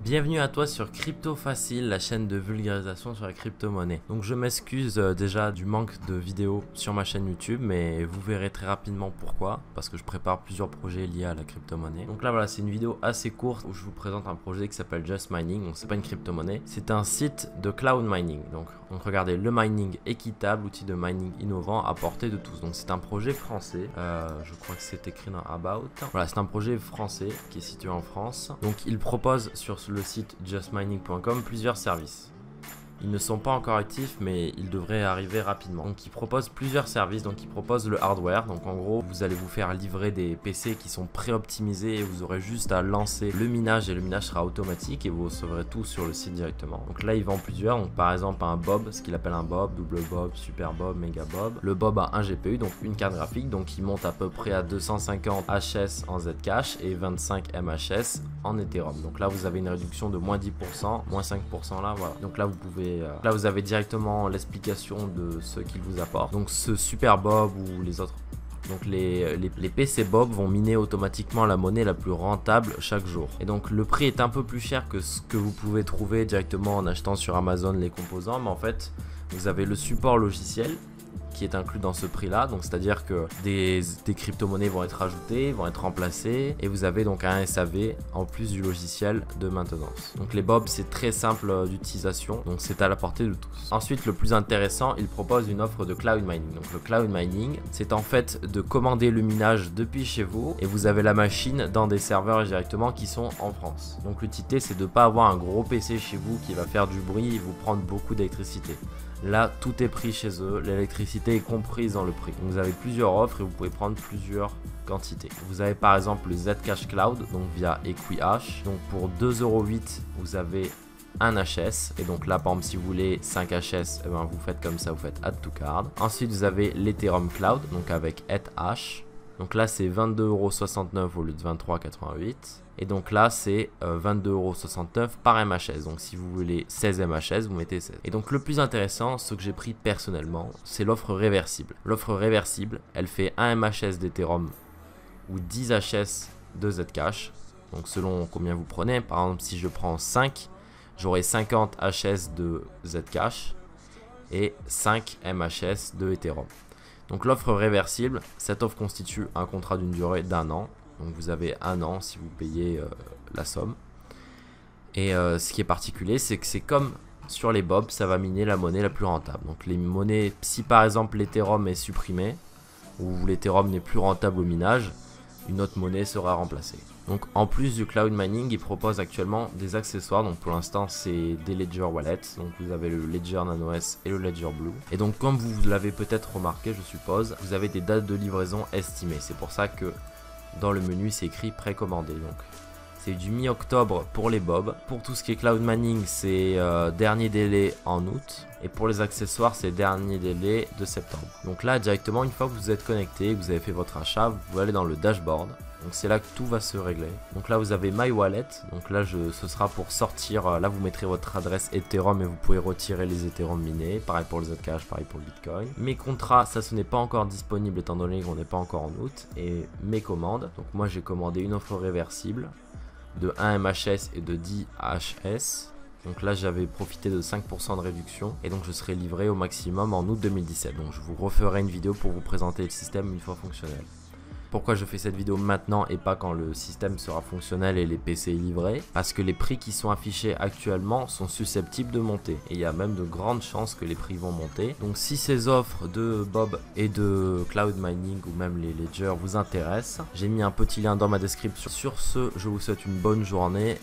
Bienvenue à toi sur Crypto Facile, la chaîne de vulgarisation sur la crypto-monnaie. Donc je m'excuse déjà du manque de vidéos sur ma chaîne YouTube, mais vous verrez très rapidement pourquoi, parce que je prépare plusieurs projets liés à la crypto-monnaie. Donc là voilà, c'est une vidéo assez courte où je vous présente un projet qui s'appelle Just Mining. Donc c'est pas une crypto-monnaie, c'est un site de cloud mining. Donc regardez, le mining équitable, outil de mining innovant à portée de tous. Donc c'est un projet français, je crois que c'est écrit dans About. Voilà, c'est un projet français qui est situé en France. Donc il propose sur le site justmining.com plusieurs services. Ils ne sont pas encore actifs, mais ils devraient arriver rapidement. Donc ils proposent plusieurs services. Donc ils proposent le hardware. Donc en gros, vous allez vous faire livrer des PC qui sont pré-optimisés et vous aurez juste à lancer le minage et le minage sera automatique et vous recevrez tout sur le site directement. Donc là, ils vendent plusieurs. Donc par exemple, un Bob, ce qu'il appelle un Bob, double Bob, super Bob, méga Bob. Le Bob a un GPU, donc une carte graphique. Donc il monte à peu près à 250 HS en Zcash et 25 MHS en Ethereum. Donc là, vous avez une réduction de moins 10%, moins 5% là, voilà. Donc là, vous pouvez là vous avez directement l'explication de ce qu'il vous apporte. Donc ce Super Bob ou les autres. Donc les PC Bob vont miner automatiquement la monnaie la plus rentable chaque jour. Et donc le prix est un peu plus cher que ce que vous pouvez trouver directement en achetant sur Amazon les composants. Mais en fait, vous avez le support logiciel qui est inclus dans ce prix là, donc c'est à dire que des crypto-monnaies vont être ajoutées, vont être remplacées et vous avez donc un SAV en plus du logiciel de maintenance. Donc les Bob, c'est très simple d'utilisation, donc c'est à la portée de tous. Ensuite, le plus intéressant, il propose une offre de cloud mining. Donc le cloud mining, c'est en fait de commander le minage depuis chez vous et vous avez la machine dans des serveurs directement qui sont en France. Donc l'utilité, c'est de ne pas avoir un gros PC chez vous qui va faire du bruit et vous prendre beaucoup d'électricité. Là, tout est pris chez eux, l'électricité est comprise dans le prix. Donc, vous avez plusieurs offres et vous pouvez prendre plusieurs quantités. Vous avez par exemple le Zcash Cloud, donc via Equihash. Donc pour 2,08 €, vous avez un HS. Et donc là, par exemple, si vous voulez 5 HS, eh ben, vous faites comme ça, vous faites Add to Card. Ensuite, vous avez l'Ethereum Cloud, donc avec Ethash. Donc là, c'est 22,69 € au lieu de 23,88 €. Et donc là, c'est 22,69 € par MHS. Donc si vous voulez 16 MHS, vous mettez 16. Et donc le plus intéressant, ce que j'ai pris personnellement, c'est l'offre réversible. L'offre réversible, elle fait 1 MHS d'Ethereum ou 10 HS de Zcash. Donc selon combien vous prenez. Par exemple, si je prends 5, j'aurai 50 HS de Zcash et 5 MHS de Ethereum. Donc l'offre réversible, cette offre constitue un contrat d'une durée d'1 an. Donc vous avez 1 an si vous payez la somme. Et ce qui est particulier, c'est que c'est comme sur les Bob, ça va miner la monnaie la plus rentable. Donc les monnaies, si par exemple l'Ethereum est supprimé, ou l'Ethereum n'est plus rentable au minage, une autre monnaie sera remplacée. Donc en plus du cloud mining, il propose actuellement des accessoires. Donc pour l'instant, c'est des Ledger Wallets. Donc vous avez le Ledger Nano S et le Ledger Blue. Et donc comme vous l'avez peut-être remarqué, je suppose, vous avez des dates de livraison estimées. C'est pour ça que dans le menu, c'est écrit précommandé. Donc c'est du mi-octobre pour les Bob. Pour tout ce qui est cloud mining, c'est dernier délai en août. Et pour les accessoires, c'est dernier délai de septembre. Donc là, directement, une fois que vous êtes connecté, que vous avez fait votre achat, vous pouvez aller dans le dashboard. Donc c'est là que tout va se régler. Donc là, vous avez My Wallet. Donc là, ce sera pour sortir. Là, vous mettrez votre adresse Ethereum et vous pouvez retirer les Ethereum minés. Pareil pour le Zcash, pareil pour le Bitcoin. Mes contrats, ça, ce n'est pas encore disponible étant donné qu'on n'est pas encore en août. Et mes commandes. Donc moi, j'ai commandé une offre réversible de 1 MHS et de 10 HS. Donc là, j'avais profité de 5% de réduction et donc je serai livré au maximum en août 2017. Donc je vous referai une vidéo pour vous présenter le système une fois fonctionnel. Pourquoi je fais cette vidéo maintenant et pas quand le système sera fonctionnel et les PC livrés? Parce que les prix qui sont affichés actuellement sont susceptibles de monter. Et il y a même de grandes chances que les prix vont monter. Donc si ces offres de Bob et de Cloud Mining ou même les Ledger vous intéressent, j'ai mis un petit lien dans ma description. Sur ce, je vous souhaite une bonne journée